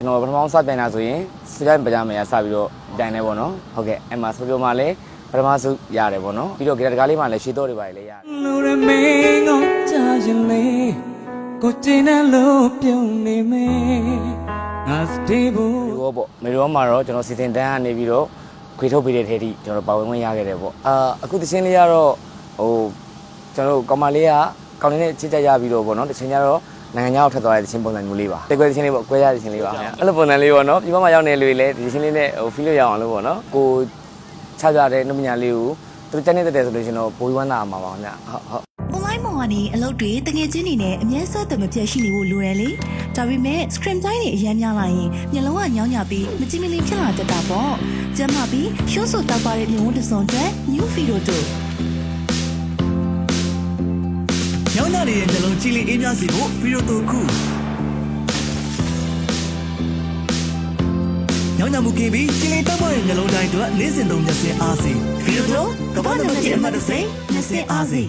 ကျွန်တော်ပထမဆုံးစတင်တာဆိုရင်စကြိုင်ပကြမယ်စပြီးတော့တိုင်နေပေါ့နော်ဟုတ်ကဲ့အဲ့မှာဆိုပြောမှလည်းပထမဆုံးရတယ်ပေါ့နော်ပြီးတော့ဂီတတကားလေးမှလည်းရှေ့တော့တွေပါလေရတယ်လူရမင်းကိုကြားရင်လေကိုတင်တဲ့လို့ပြုံးနေမယ်ငါစတေးဘူးဒီဘောပေါ့မေရောမှာတော့ကျွန်တော်စီစဉ်တန်းကနေပြီးတော့ခွေထုတ်ပေးတဲ့ထဲထိကျွန်တော်ပါဝင်ခွင့်ရခဲ့တယ်ပေါ့အခုတချင်းလေးကတော့ဟိုကျွန်တော်ကောင်မလေးကကောင်းနေတဲ့ချစ်ကြရပြီးတော့ပေါ့နော်တချင်းကျတော့နိုင်ငံခြားကိုထပ်သွားတဲ့တချင်းပုံစံမျိုးလေးပါတက်ကွဲတချင်းလေးပေါ့ကွဲရတဲ့တချင်းလေးပါခင်ဗျအဲ့လိုပုံစံလေးပေါ့နော်ဒီဘက်မှာရောက်နေလူတွေလည်းဒီတချင်းလေးနဲ့ဟိုဖီးလို့ရအောင်လို့ပေါ့နော်ကိုချပြတဲ့နှမညာလေးကိုသူတက်နေတဲ့ဆိုလို့ရှင်တော့ဘိုးဝမ်းသာမှာပါခင်ဗျဟုတ် online မှာနေအလုပ်တွေတကယ်ချင်းနေနဲ့အမြဲဆက်သွယ်မပြတ်ရှိနေဖို့လိုတယ်လေဒါပေမဲ့ screen time တွေအများများလာရင်မျက်လုံးကညောင်းညပြီးမကြည့်မလင်ဖြစ်လာတတ်တာပေါ့ကျမပြီးရှိုးဆူတောက်ပါတဲ့မြုံဝတ်တစုံတဲ့ new video တို့ညောင်းညရဲ့မျက်လုံးကြည့်လေးအေးမြစီဖို့ video တို့ခုညောင်းညမှုကင်းပြီးကြည်လေးတောက်ပါတဲ့မျက်လုံးတိုင်းအတွက်လေးစင်သုံးမျက်စင်အားစီ video တို့ကမ္ဘာ့နံပါတ်1အမှတ်တစ်စိမျက်စင်အားစီ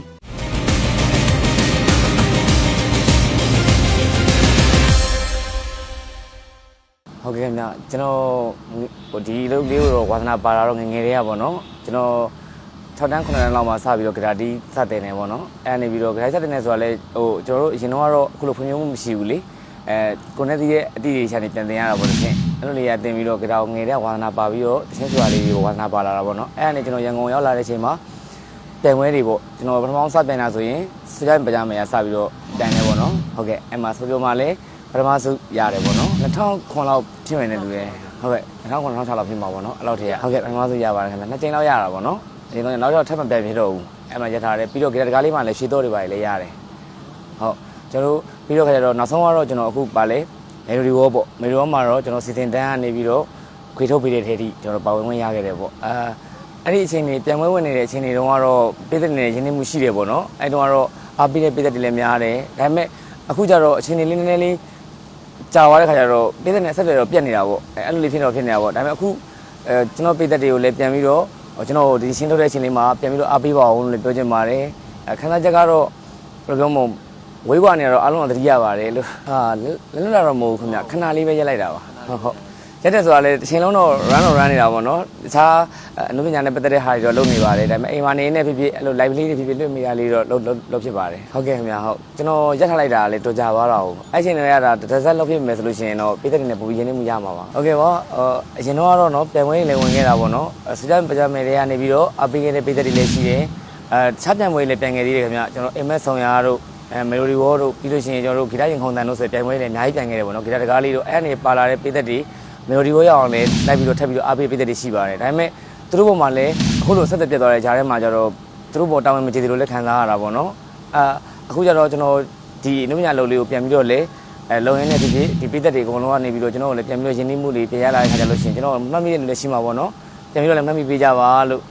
ဟုတ်ကဲ့ခင်ဗျကျွန်တော်ဟိုဒီလုပ်လေးကိုတော့ဝါသနာပါလာတော့ငငယ်လေးရပါတော့ကျွန်တော်6တန်း9တန်းလောက်မှစပြီးတော့ဂရာတီစတင်နေပေါ့နော်အဲ့နေပြီးတော့ဂရာတီစတင်နေဆိုတာလဲဟိုကျွန်တော်တို့အရင်တော့ကတော့အခုလိုဖွံ့ဖြိုးမှုမရှိဘူးလေကိုနဲ့တည်းရဲ့အတိတွေရှာနေပြန်တင်ရတာပေါ့တချင်းအဲ့လိုလေးရတင်ပြီးတော့ဂရာငယ်တဲ့ဝါသနာပါပြီးတော့တချင်းဆိုတာလေးကိုဝါသနာပါလာတာပေါ့နော်အဲ့အနေကျွန်တော်ရန်ကုန်ရောက်လာတဲ့အချိန်မှာပြန်ဝဲတွေပေါ့ကျွန်တော်ပထမဆုံးစတင်တာဆိုရင်စကြိုင်ပကြမယ်စပြီးတော့တိုင်နေပေါ့နော်ဟုတ်ကဲ့အဲ့မှာဆိုပြောမှလည်းပထမဆုံးရတယ်ပေါ့နော်2009လောက်ဖြစ်ဝင်တဲ့လူတွေဟုတ်ကဲ့2009 2006လောက်ဖြစ်မှာပေါ့နော်အဲ့လောက်တည်းဟုတ်ကဲ့ပထမဆုံးရပါတယ်ခင်ဗျနှစ်ကြိမ်လောက်ရတာပေါ့နော်ဒီတော့နောက်တော့ထပ်မပြန်ဖြစ်တော့ဘူးအဲ့မှာရထားတယ်ပြီးတော့ဂီတတကားလေးမှလည်းရှေ့တော့တွေပါလေရတယ်ဟုတ်ကျွန်တော်ပြီးတော့ခါကျတော့နောက်ဆုံးကတော့ကျွန်တော်အခုပါလေမေလိုဒီဝေါ်ပေါ့မေလိုမှာတော့ကျွန်တော်စီစဉ်တန်းကနေပြီးတော့ခွေထုတ်ပေးတဲ့ထဲထိကျွန်တော်ပါဝင်ခွင့်ရခဲ့တယ်ပေါ့အဲ့ဒီအချိန်တွေပြန်ဝဲဝင်နေတဲ့အချိန်တွေတုန်းကတော့ပြည်သက်နေတဲ့ရင်းနှီးမှုရှိတယ်ပေါ့နော်အဲ့တုန်းကတော့အားပေးတဲ့ပြည်သက်တွေလည်းများတယ်ဒါပေမဲ့အခုကျတော့အချိန်တွေလေးနည်းနည်းလေးကြာသွားတဲ့ခါကျတော့ပြည်သက်နဲ့ဆက်သွယ်တော့ပြတ်နေတာပေါ့အဲ့လိုလေးဖြစ်နေတာပေါ့ဒါပေမဲ့အခုကျွန်တော်ပြည်သက်တွေကိုလည်းပြန်ပြီးတော့ကျွန်တော်ဒီရှင်းထုတ်တဲ့အချိန်လေးမှာပြန်ပြီးတော့အားပေးပါအောင်လို့ပြောချင်ပါတယ်ခန်းစားချက်ကတော့ဘယ်လိုပြောမလဲဝေးကွာနေတော့အားလုံးသတိရပါတယ်လို့လွတ်လာတော့မဟုတ်ဘူးခင်ဗျခဏလေးပဲရက်လိုက်တာပါဟုတ်ရက်တဲ့ဆိုတာလေတစ်ချိန်လုံးတော့ run နေတာပေါ့နော်တခြားအနုပညာနဲ့ပတ်သက်တဲ့ဟာတွေတော့လုပ်နေပါတယ်ဒါပေမဲ့အိမ်မှာနေနေဖြစ်ဖြစ်အဲ့လို live လေးတွေဖြစ်ဖြစ်လွတ်မိတာလေးတော့လုပ်ဖြစ်ပါတယ်ဟုတ်ကဲ့ခင်ဗျဟုတ်ကျွန်တော်ရက်ထားလိုက်တာလေတော်ကြပါတော့အဲ့ချိန်တွေရတာတစ်ဆက်လုပ်ဖြစ်မယ်ဆိုလို့ရှိရင်တော့ပြည်သက်တွေနဲ့ပူပြီးရင်းနှီးမှုရမှာပါဟုတ်ကဲ့ပါအရင်တော့ကတော့နော်ပြန်ဝဲလေးဝင်ခဲ့တာပေါ့နော်စကြပကြမယ်တွေကနေပြီးတော့အပေးခဲ့တဲ့ပြည်သက်တွေလည်းရှိတယ်တခြားပြန်ဝဲလေးပြန်ခဲ့သေးတယ်ခင်ဗျကျွန်တော် MS ဆောင်ရာတို့မေလိုဒီဝေါ်တို့ပြီးလို့ရှိရင်ကျွန်တော်တို့ဂီတရင်ခုံတန်တို့ဆိုပြန်ဝဲလေးအများကြီးပြန်ခဲ့တယ်ပေါ့နော်ဂီတတကားလေးတို့အဲ့အနေပါလာတဲ့ပြည်သက်တွေမေလိုဒီဝေါ်ရအောင်လည်းလိုက်ပြီးတော့ထပ်ပြီးတော့အားပေးပြည်သက်တွေရှိပါတယ်ဒါပေမဲ့သူတို့ဘက်မှာလည်းအခုလိုဆက်သက်ပြတ်သွားတဲ့ဂျားထဲမှာကျတော့သူတို့ဘောတောင်းဝင်မကြည့်သလိုလည်းခံစားရတာပေါ့နော်အခုကျတော့ကျွန်တော်ဒီနုပညာလုပ်လေးကိုပြန်ပြီးတော့လည်းလုံရင်းနဲ့ဒီပြည်သက်တွေအကုန်လုံးကနေပြီးတော့ကျွန်တော်တို့လည်းပြန်ပြီးတော့ရင်းနှီးမှုတွေပြန်ရလာတဲ့ခါကျလို့ရှိရင်ကျွန်တော်မှတ်မိတဲ့လူလည်းရှိမှာပေါ့နော်ပြန်ပြီးတော့လည်းမှတ်မိပေးကြပါလို့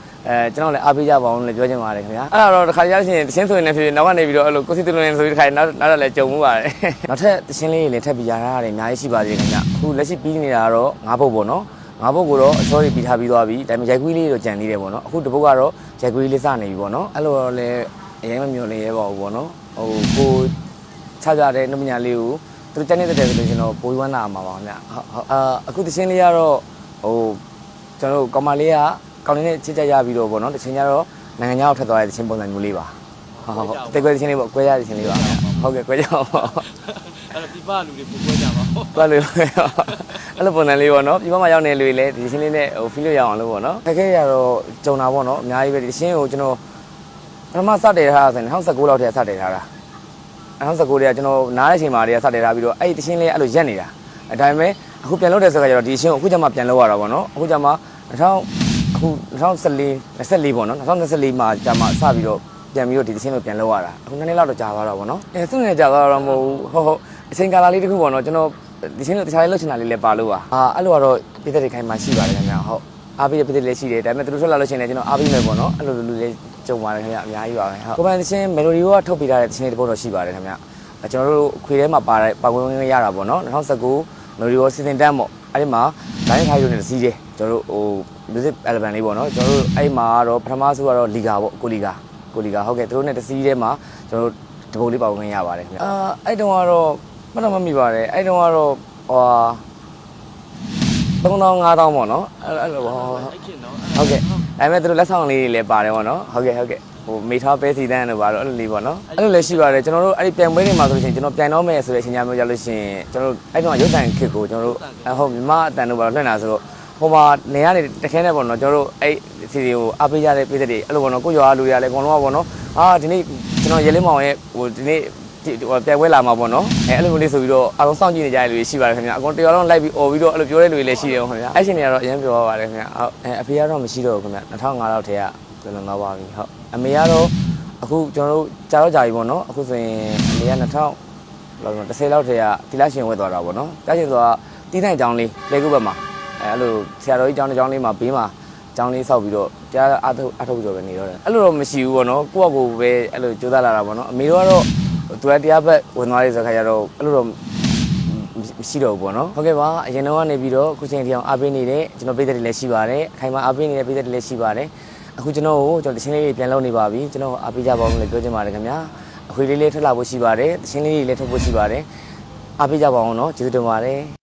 ကျွန်တော်လည်းအားပေးကြပါအောင်လို့ပြောချင်ပါတယ်ခင်ဗျာအဲ့တော့တစ်ခါရရှင်တချင်းဆိုရင်လည်းဖြစ်နောက်ကနေပြီးတော့အဲ့လိုကိုစီတူလုံးဆိုပြီးတစ်ခါနောက်တော့လည်းကြုံမှုပါတယ်နောက်ထပ်တချင်းလေးတွေလည်းထပ်ပြီးရတာတွေအများကြီးရှိပါသေးတယ်ခင်ဗျာအခုလက်ရှိပြီးနေတာတော့9ပုတ်ပေါ့နော်9ပုတ်ကိုတော့အချောတွေပြီးထားပြီးသွားပြီဒါပေမဲ့ရိုက်ကွေးလေးတော့ကြံသေးတယ်ပေါ့နော်အခုတစ်ပုတ်ကတော့ရိုက်ကွေးလေးစနေပြီပေါ့နော်အဲ့လိုတော့လည်းအရင်မမျော်လင့်ရဲပါဘူးပေါ့နော်ဟိုကိုချပြတဲ့နှမညာလေးကိုသူတက်နေတဲ့ဆိုလို့ကျွန်တော်ပိုးဝမ်းသာမှာပါခင်ဗျာအခုတချင်းလေးကတော့ဟိုကျွန်တော်ကောင်မလေးကကောင်းနေတဲ့ချစ်ကြရပြီးတော့ပေါ့နော်တချင်းကျတော့နိုင်ငံခြားကိုထပ်သွားတဲ့တချင်းပုံစံမျိုးလေးပါဟုတ်တက်ကွဲတချင်းလေးပေါ့ကွဲရတဲ့တချင်းလေးပါဟုတ်ကဲ့ကွဲကြပါအဲ့တော့ပြပလူတွေပို့ကွဲကြပါကွဲလို့အဲ့လိုပုံစံလေးပေါ့နော်ပြပမှာရောက်နေလူတွေလည်းဒီတချင်းလေးနဲ့ဟိုဖီးလို့ရအောင်လို့ပေါ့နော်ခက်ခဲရတော့ကြုံတာပေါ့နော်အများကြီးပဲဒီတချင်းကိုကျွန်တော်ပထမစတင်ထားတာဆိုရင်2019လောက်တည်းစတင်ထားတာ2019တည်းကကျွန်တော်နားတဲ့အချိန်မှာတည်းကစတင်ထားပြီးတော့အဲ့ဒီတချင်းလေးအဲ့လိုရက်နေတာဒါပေမဲ့အခုပြန်လုပ်တဲ့ဆိုတော့ကျတော့ဒီတချင်းကိုအခုကျမှပြန်လုပ်ရတာပေါ့နော်အခုကျမှအခု2014ပေါ့နော်2024မှာကြာမှစပြီးတော့ပြန်ပြီးတော့ဒီတချင်းကိုပြန်လုပ်ရတာအခု2နှစ်လောက်တော့ကြာသွားတော့ပေါ့နော်စုနေကြာသွားတော့မဟုတ်ဟုတ်အချိန်ကာလလေးတစ်ခုပေါ့နော်ကျွန်တော်ဒီချင်းကိုတခြားလေးလုပ်ချင်တာလေးလည်းပါလို့ပါအဲ့လိုကတော့ပြည်သက်တွေခိုင်းမှရှိပါတယ်ခင်ဗျာဟုတ်အားပေးတဲ့ပြည်သက်လည်းရှိတယ်ဒါပေမဲ့သူတို့ထွက်လာလို့ရှိရင်လည်းကျွန်တော်အားပေးမယ်ပေါ့နော်အဲ့လိုလူလေးကြုံပါတယ်ခင်ဗျာအများကြီးပါပဲဟုတ်ကိုပိုင်တချင်းမေလိုဒီကထုတ်ပေးထားတဲ့တချင်းလေးတစ်ပုဒ်တော့ရှိပါတယ်ခင်ဗျာကျွန်တော်တို့ခွေထဲမှာပါဝင်ရတာပေါ့နော်2019မေလိုဒီကစီစဉ်တန်းပေါ့အဲ့ဒီမှာ line ထိုင်လို့နေစီးတယ်ကျွန်တော်တို့ဟို music album လေးပေါ့နော်ကျွန်တော်တို့အဲ့မှာတော့ပထမဆုံးကတော့လီဂါပေါ့ကိုလီဂါဟုတ်ကဲ့သူတို့နဲ့တစီးထဲမှာကျွန်တော်တို့တပုတ်လေးပါဝင်ရပါတယ်ခင်ဗျအဲ့တုန်းကတော့မှတ်တော့မမိပါတယ်အဲ့တုန်းကတော့ဟို 3000 5000ပေါ့နော်အဲ့လိုပေါ့ အဲ့ခင်နော် ဟုတ်ကဲ့ဒါပေမဲ့သူတို့လက်ဆောင်လေးတွေလည်းပါတယ်ပေါ့နော်ဟုတ်ကဲ့ဟိုမေထားပဲစီတန်းတို့ပါတော့အဲ့လိုလေးပေါ့နော်အဲ့လိုလည်းရှိပါတယ်ကျွန်တော်တို့အဲ့ဒီပြန်ပွဲတွေမှာဆိုလို့ရှိရင်ကျွန်တော်ပြန်တော့မယ်ဆိုတဲ့အချိန်မျိုးကြလို့ရှိရင်ကျွန်တော်အဲ့တော့ရုပ်တံခစ်ကိုကျွန်တော်တို့ဟုတ်မြမအတန်တို့ပါတော့လွှင့်တာဆိုတော့ဟိုမှာနေရနေတခဲနဲ့ပေါ့နော်ကျွန်တော်တို့အဲ့စီတွေကိုအားပေးကြတဲ့ပြည်သက်တွေအဲ့လိုပေါ့နော်ကိုရွာလူတွေကလည်းအကုန်လုံးကပေါ့နော်ဒီနေ့ကျွန်တော်ရဲလေးမောင်ရဲ့ဟိုဒီနေ့ပြန်ပွဲလာမှာပေါ့နော်အဲ့လိုမျိုးလေးဆိုပြီးတော့အားလုံးစောင့်ကြည့်နေကြတဲ့လူတွေရှိပါတယ်ခင်ဗျာအကုန်တရားလုံးလိုက်ပြီးអော်ပြီးတော့အဲ့လိုပြောတဲ့လူတွေလည်းရှိတယ်ခင်ဗျာအဲ့ရှင်တွေကတော့အရင်ပြောပါတယ်ခင်ဗျာအဖေကတော့မရှိတော့ဘူးခင်ဗျာ2005လောက်ထဲကကျွန်တော်သွားပါပြီဟုတ်အမေကတော့အခုကျွန်တော်တို့ကြာတော့ကြာပြီပေါ့နော်အခုဆိုရင်အမေက2000လောက်10လောက်ထဲကတီလာရှင်ဝက်သွားတာပေါ့နော်တာရှင်ဆိုတာတီးတိုင်ကျောင်းလေးလေကုတ်ဘက်မှာအဲ့လိုဆရာတော်ကြီးကျောင်းတစ်ကျောင်းလေးမှာဘေးမှာကျောင်းလေးဆောက်ပြီးတော့ကြားအထုတ်ကြော်ပဲနေတော့တယ်အဲ့လိုတော့မရှိဘူးပေါ့နော်ကိုယ့်အကူပဲအဲ့လိုကြိုးစားလာတာပေါ့နော်အမေတို့ကတော့သူကတရားဘက်ဝင်သွားတဲ့ဆိုခါကျတော့အဲ့လိုတော့မရှိတော့ဘူးပေါ့နော်ဟုတ်ကဲ့ပါအရင်တော့ကနေပြီးတော့အခုချိန်ထိအောင်အားပေးနေတဲ့ကျွန်တော်ပြည်သက်တွေလည်းရှိပါတယ်အခိုင်အမာအားပေးနေတဲ့ပြည်သက်တွေလည်းရှိပါတယ်အခုကျွန်တော်ကိုကျွန်တော်တချင်းလေးတွေပြန်လုပ်နေပါပြီကျွန်တော်အားပေးကြပါဦးလို့ပြောချင်ပါတယ်ခင်ဗျာအခွေလေးလေးထွက်လာဖို့ရှိပါတယ်တချင်းလေးတွေလည်းထုတ်ဖို့ရှိပါတယ်အားပေးကြပါအောင်နော်ကျေးဇူးတင်ပါတယ်